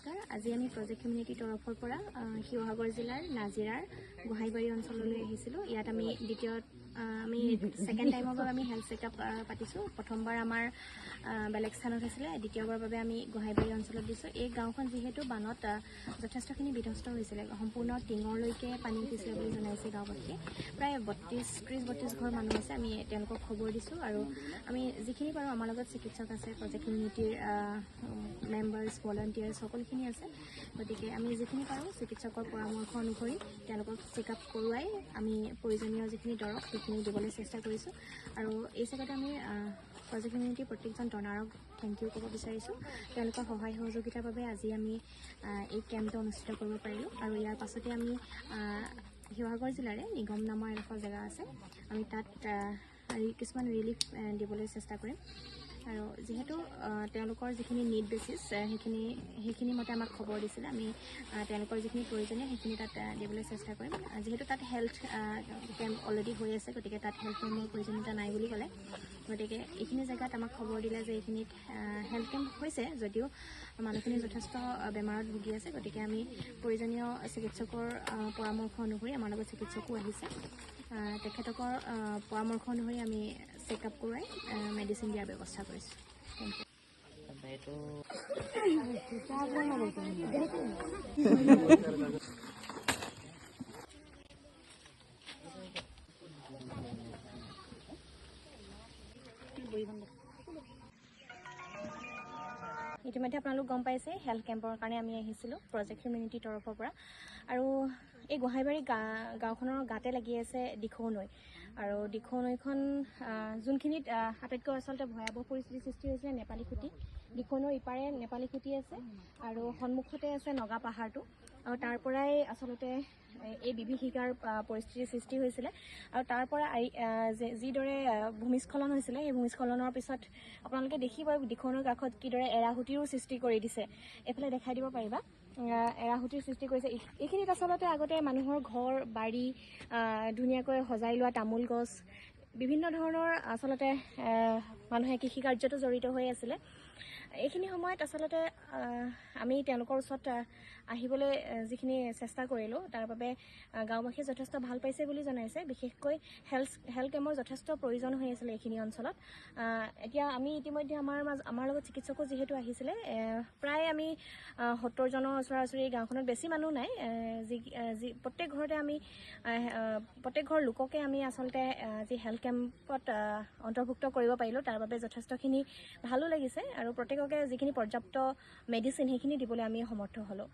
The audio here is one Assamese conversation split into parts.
নমস্কাৰ। আজি আমি প্ৰজেক্ট কমিউনিটি তৰফৰ পৰা শিৱসাগৰ জিলাৰ নাজিৰাৰ গোহাইবাৰী অঞ্চললৈ আহিছিলোঁ। ইয়াত আমি আমি ছেকেণ্ড টাইমৰ বাবে আমি হেল্থ চেকআপ পাতিছোঁ। প্ৰথমবাৰ আমাৰ বেলেগ স্থানত হৈছিলে, দ্বিতীয়বাৰৰ বাবে আমি গোহাইবাৰী অঞ্চলত দিছোঁ। এই গাঁওখন যিহেতু বানত যথেষ্টখিনি বিধ্বস্ত হৈছিলে, সম্পূৰ্ণ টিঙলৈকে পানী উঠিছিলে বুলি জনাইছে গাঁওবাসীয়ে। প্ৰায় 30-32 ঘৰ মানুহ আছে। আমি তেওঁলোকক খবৰ দিছোঁ আৰু আমি যিখিনি পাৰোঁ, আমাৰ লগত চিকিৎসক আছে, প্ৰজেক্ট কমিউনিটিৰ মেম্বাৰ্ছ, ভলাণ্টিয়াৰ্ছ সকলোখিনি আছে। গতিকে আমি যিখিনি পাৰোঁ চিকিৎসকৰ পৰামৰ্শ অনুসৰি তেওঁলোকক চেকআপ কৰোৱাই আমি প্ৰয়োজনীয় যিখিনি দৰৱ সেইখিনি দিবলৈ চেষ্টা কৰিছোঁ। আৰু এই চেগতে আমি প্ৰজেক্ট কমিউনিটিৰ প্ৰত্যেকজন ডনাৰক থেংক ইউ ক'ব বিচাৰিছোঁ। তেওঁলোকৰ সহায় সহযোগিতাৰ বাবে আজি আমি এই কেম্পটো অনুষ্ঠিত কৰিব পাৰিলোঁ। আৰু ইয়াৰ পাছতে আমি শিৱসাগৰ জিলাৰে নিগম নামৰ এডোখৰ জেগা আছে, আমি তাত কিছুমান ৰিলিফ দিবলৈ চেষ্টা কৰিম। আৰু যিহেতু তেওঁলোকৰ যিখিনি নিড বেচিছ সেইখিনি মতে আমাক খবৰ দিছিলে, আমি তেওঁলোকৰ যিখিনি প্ৰয়োজনীয় সেইখিনি তাত দিবলৈ চেষ্টা কৰিম। যিহেতু তাত হেল্থ কেম্প অলৰেডি হৈ আছে, গতিকে তাত হেল্থ কেম্পৰ প্ৰয়োজনীয়তা নাই বুলি ক'লে। গতিকে এইখিনি জেগাত আমাক খবৰ দিলে যে এইখিনিত হেল্থ কেম্প হৈছে যদিও মানুহখিনি যথেষ্ট বেমাৰত ভুগি আছে। গতিকে আমি প্ৰয়োজনীয় চিকিৎসকৰ পৰামৰ্শ অনুসৰি, আমাৰ লগত চিকিৎসকো আহিছে, তেখেতকৰ পৰামৰ্শ অনুসৰি আমি চেকআপ কৰোৱাই মেডিচিন দিয়াৰ ব্যৱস্থা কৰিছোঁ। Thank you. ইতিমধ্যে আপোনালোক গম পাইছে হেল্থ কেম্পৰ কাৰণে আমি আহিছিলোঁ প্ৰজেক্ট কমিউনিটিৰ তৰফৰ পৰা। আৰু এই গোহাইবাৰী গাঁওখনৰ গাতে লাগি আছে দিখৌ নৈ। আৰু দিখৌ নৈখন যোনখিনিত আটাইতকৈ আচলতে ভয়াৱহ পৰিস্থিতিৰ সৃষ্টি হৈছিলে নেপালী খুঁটি। দিখৌ নৈৰ ইপাৰে নেপালী খুঁটি আছে আৰু সন্মুখতে আছে নগা পাহাৰটো। আৰু তাৰ পৰাই আচলতে এই বিভীষিকাৰ পৰিস্থিতিৰ সৃষ্টি হৈছিলে। আৰু তাৰ পৰা যিদৰে ভূমিস্খলন হৈছিলে, সেই ভূমিস্খলনৰ পিছত আপোনালোকে দেখিব দিখৌ নৈৰ কাষত কিদৰে এৰাসুতিৰো সৃষ্টি কৰি দিছে। এইফালে দেখাই দিব পাৰিবা, এৰাসুতিৰ সৃষ্টি কৰিছে। এইখিনিত আচলতে আগতে মানুহৰ ঘৰ বাৰী ধুনীয়াকৈ সজাই লোৱা তামোল গছ, বিভিন্ন ধৰণৰ আচলতে মানুহে কৃষিকাৰ্যতো জড়িত হৈ আছিলে। এইখিনি সময়ত আচলতে আমি তেওঁলোকৰ ওচৰত আহিবলৈ যিখিনি চেষ্টা কৰিলোঁ, তাৰ বাবে গাঁওবাসীয়ে যথেষ্ট ভাল পাইছে বুলি জনাইছে। বিশেষকৈ হেল্থ কেম্পৰ যথেষ্ট প্ৰয়োজন হৈ আছিলে এইখিনি অঞ্চলত। এতিয়া আমি ইতিমধ্যে আমাৰ লগত চিকিৎসকো যিহেতু আহিছিলে, প্ৰায় আমি 70 জনৰ ওচৰা-ওচৰি গাঁওখনত, বেছি মানুহ নাই। প্ৰত্যেক ঘৰতে আমি প্ৰত্যেক ঘৰ লোককে আমি আচলতে যি হেল্থ কেম্পত অন্তৰ্ভুক্ত কৰিব পাৰিলোঁ, তাৰ বাবে যথেষ্টখিনি ভালো লাগিছে। আৰু প্ৰত্যেককে যিখিনি পৰ্যাপ্ত মেডিচিন সেইখিনি দিবলৈ আমি সমৰ্থ হ'লোঁ।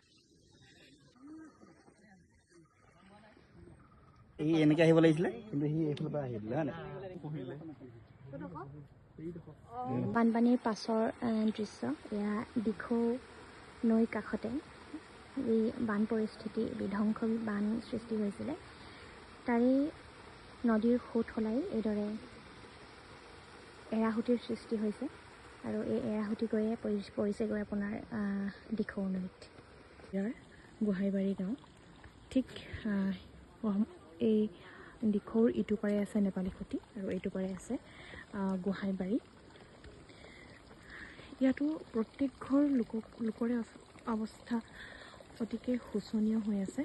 এনেকৈ আহিব লাগিছিলে, কিন্তু সি এইফালৰ পৰা আহি দিলে। বানপানীৰ পাছৰ দৃশ্য এয়া দিখৌ নৈৰ কাষতে যি বান পৰিস্থিতি, বিধ্বংসী বান সৃষ্টি হৈছিলে, তাৰেই নদীৰ সোঁত সলাই এইদৰে এৰাসুতিৰ সৃষ্টি হৈছে। আৰু এই এৰাসুতি গৈয়ে পৰিছেগৈ আপোনাৰ দিখৌ নৈত। ইয়াৰ গোহাইবাৰী গাঁও, ঠিক এই দিখৌৰ ইটো পাৰে আছে নেপালী খুঁটি আৰু এইটো পাৰে আছে গোহাইবাৰী। ইয়াতো প্ৰত্যেক ঘৰ লোকৰে অৱস্থা অতিকে শোচনীয় হৈ আছে।